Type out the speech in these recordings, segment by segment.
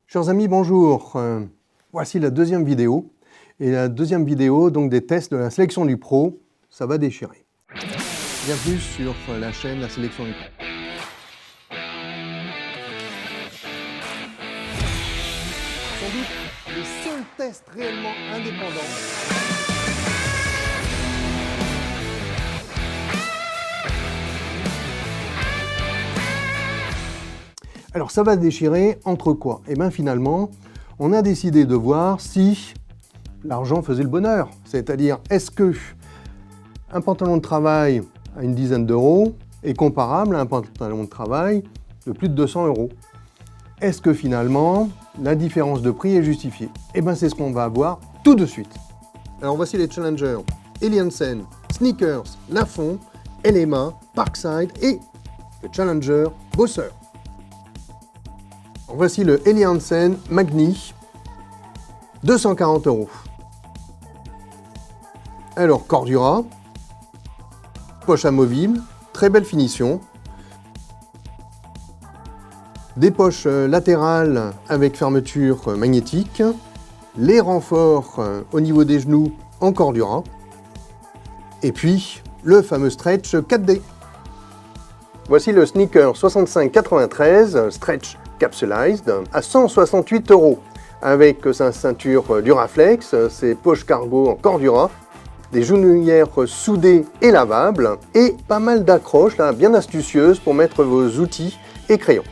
Chers amis, bonjour. Voici la deuxième vidéo. Et la deuxième vidéo donc des tests de la sélection du pro, ça va déchirer. Bienvenue sur la chaîne La Sélection du Pro. Sans doute le seul test réellement indépendant. Alors ça va déchirer entre quoi? Et bien finalement, on a décidé de voir si l'argent faisait le bonheur. C'est-à-dire, est-ce que un pantalon de travail à une dizaine d'euros est comparable à un pantalon de travail de plus de 200 euros? Est-ce que finalement, la différence de prix est justifiée? Et bien c'est ce qu'on va voir tout de suite. Alors voici les challengers: Helly Hansen, Sneakers, Lafont, LMA, Parkside et le challenger Bosseur. Alors voici le Helly Hansen Magni, 240 euros. Alors Cordura, poche amovible, très belle finition. Des poches latérales avec fermeture magnétique. Les renforts au niveau des genoux en Cordura. Et puis le fameux stretch 4D. Voici le sneaker 6593 stretch capsulized à 168 euros. Avec sa ceinture Duraflex, ses poches cargo en Cordura, des genouillères soudées et lavables et pas mal d'accroches là, bien astucieuses pour mettre vos outils et crayons.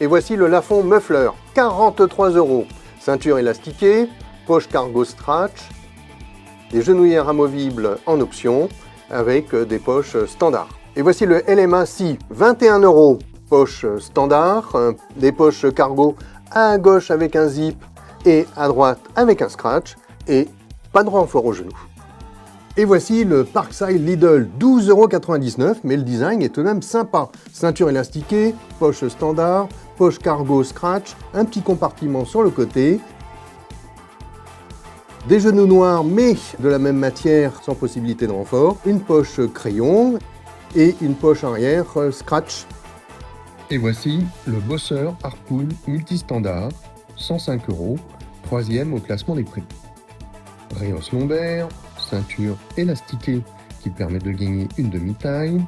Et voici le Lafont Muffler, 43 euros. Ceinture élastiquée, poche cargo stretch, des genouillères amovibles en option avec des poches standards. Et voici le LMA Si, 21 euros. Poche standard, des poches cargo à gauche avec un zip et à droite avec un scratch et pas de renfort au genou. Et voici le Parkside Lidl, 12,99 €, mais le design est tout de même sympa. Ceinture élastiquée, poche standard, poche cargo scratch, un petit compartiment sur le côté, des genoux noirs mais de la même matière sans possibilité de renfort, une poche crayon et une poche arrière scratch. Et voici le Bosseur Harpoon Multistandard, 105 €, troisième au classement des prix. Rayos lombaires, ceinture élastiquée qui permet de gagner une demi-taille,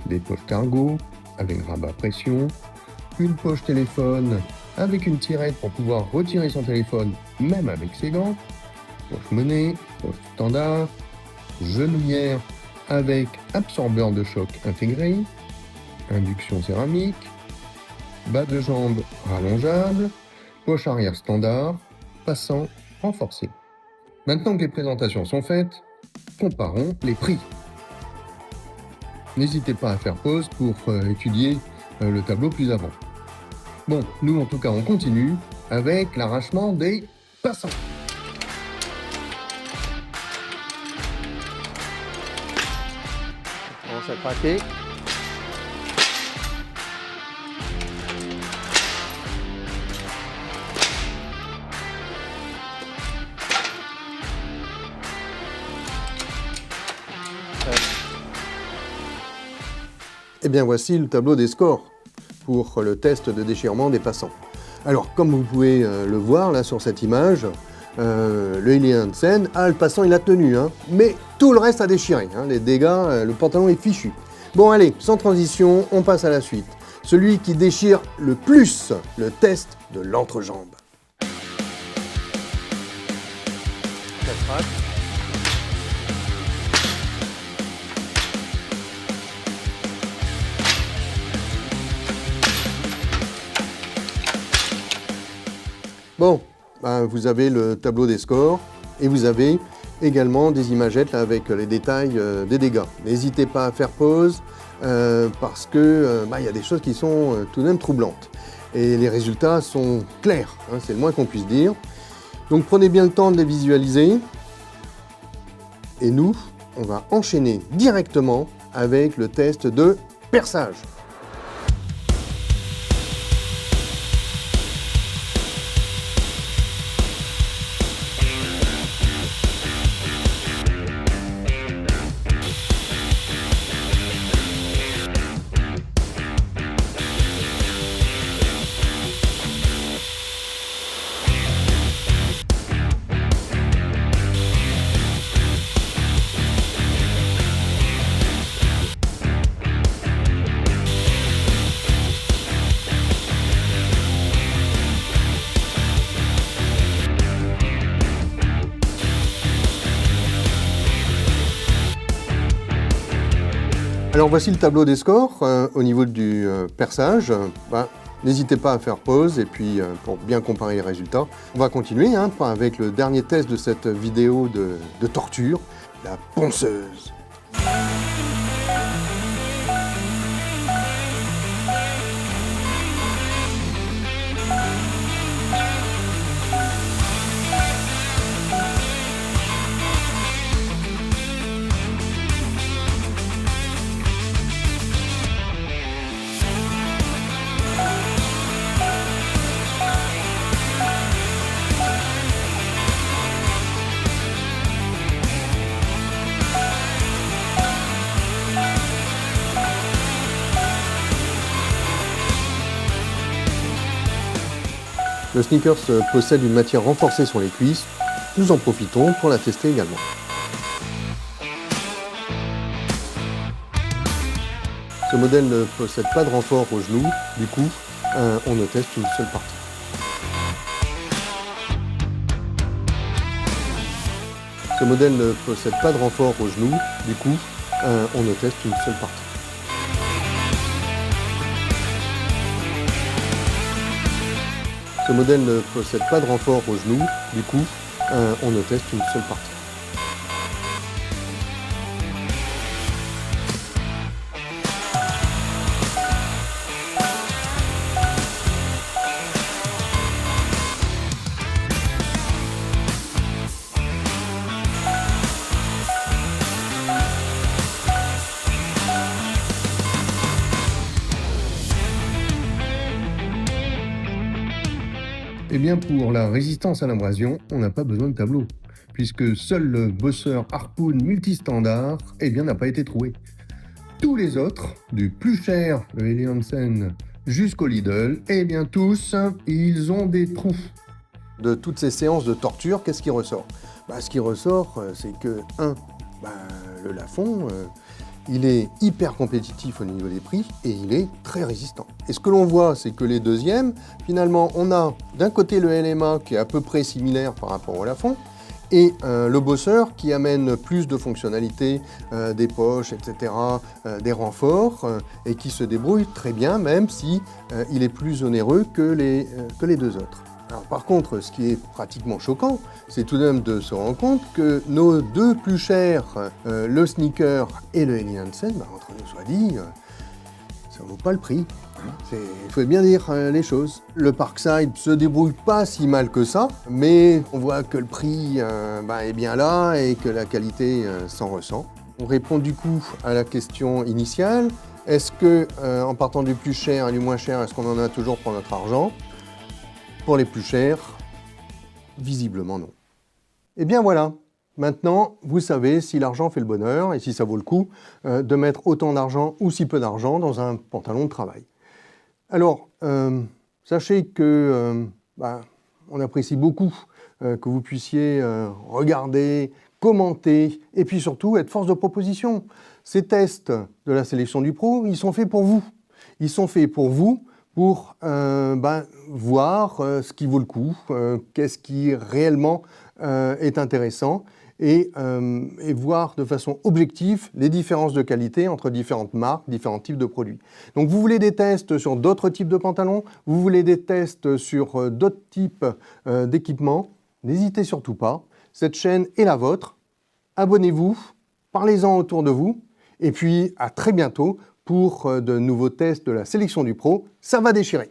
des poches cargo avec rabat pression, une poche téléphone avec une tirette pour pouvoir retirer son téléphone même avec ses gants, poche monnaie, poche standard, genouillère avec absorbeur de choc intégré, induction céramique, bas de jambe rallongeable, poche arrière standard, passant renforcé. Maintenant que les présentations sont faites, comparons les prix. N'hésitez pas à faire pause pour étudier le tableau plus avant. Bon, nous en tout cas on continue avec l'arrachement des passants. On commence à craquer. Et bien voici le tableau des scores pour le test de déchirement des passants. Alors comme vous pouvez le voir là sur cette image, le Helly Hansen, le passant il a tenu, mais tout le reste a déchiré, les dégâts, le pantalon est fichu. Bon allez, sans transition, on passe à la suite. Celui qui déchire le plus, le test de l'entrejambe. Bon, vous avez le tableau des scores et vous avez également des imagettes là, avec les détails des dégâts. N'hésitez pas à faire pause parce que y a des choses qui sont tout de même troublantes. Et les résultats sont clairs, c'est le moins qu'on puisse dire. Donc prenez bien le temps de les visualiser. Et nous, on va enchaîner directement avec le test de perçage. Alors voici le tableau des scores au niveau du perçage. N'hésitez pas à faire pause et puis pour bien comparer les résultats. On va continuer avec le dernier test de cette vidéo de torture, la ponceuse. Le Sneakers possède une matière renforcée sur les cuisses. Nous en profitons pour la tester également. Ce modèle ne possède pas de renfort au genou, du coup, on ne teste une seule partie. Ce modèle ne possède pas de renfort au genou, du coup, on ne teste une seule partie. Ce modèle ne possède pas de renfort au genou, du coup, on ne teste une seule partie. Eh bien, pour la résistance à l'abrasion, on n'a pas besoin de tableau, puisque seul le Bosseur Harpoon multistandard n'a pas été trouvé. Tous les autres, du plus cher, le Helly Hansen, jusqu'au Lidl, tous, ils ont des trous. De toutes ces séances de torture, qu'est-ce qui ressort? Ce qui ressort, c'est que, le Lafon, il est hyper compétitif au niveau des prix et il est très résistant. Et ce que l'on voit, c'est que les deuxièmes, finalement, on a d'un côté le LMA qui est à peu près similaire par rapport au Lafon et le Bosseur qui amène plus de fonctionnalités, des poches, etc., des renforts et qui se débrouille très bien, même si il est plus onéreux que les deux autres. Alors, par contre, ce qui est pratiquement choquant, c'est tout de même de se rendre compte que nos deux plus chers, le Sneaker et le Helly Hansen, entre nous soit dit, ça vaut pas le prix. Il faut bien dire les choses. Le Parkside se débrouille pas si mal que ça, mais on voit que le prix est bien là et que la qualité s'en ressent. On répond du coup à la question initiale. Est-ce que, en partant du plus cher et du moins cher, est-ce qu'on en a toujours pour notre argent ? Pour les plus chers, visiblement non. Eh bien voilà, maintenant vous savez si l'argent fait le bonheur et si ça vaut le coup de mettre autant d'argent ou si peu d'argent dans un pantalon de travail. Alors, sachez que on apprécie beaucoup que vous puissiez regarder, commenter et puis surtout être force de proposition. Ces tests de la sélection du pro, ils sont faits pour vous. Ils sont faits pour vous pour voir ce qui vaut le coup, qu'est-ce qui réellement est intéressant et voir de façon objective les différences de qualité entre différentes marques, différents types de produits. Donc vous voulez des tests sur d'autres types de pantalons, vous voulez des tests sur d'autres types d'équipements, n'hésitez surtout pas, cette chaîne est la vôtre, abonnez-vous, parlez-en autour de vous et puis à très bientôt pour de nouveaux tests de la sélection du pro, ça va déchirer.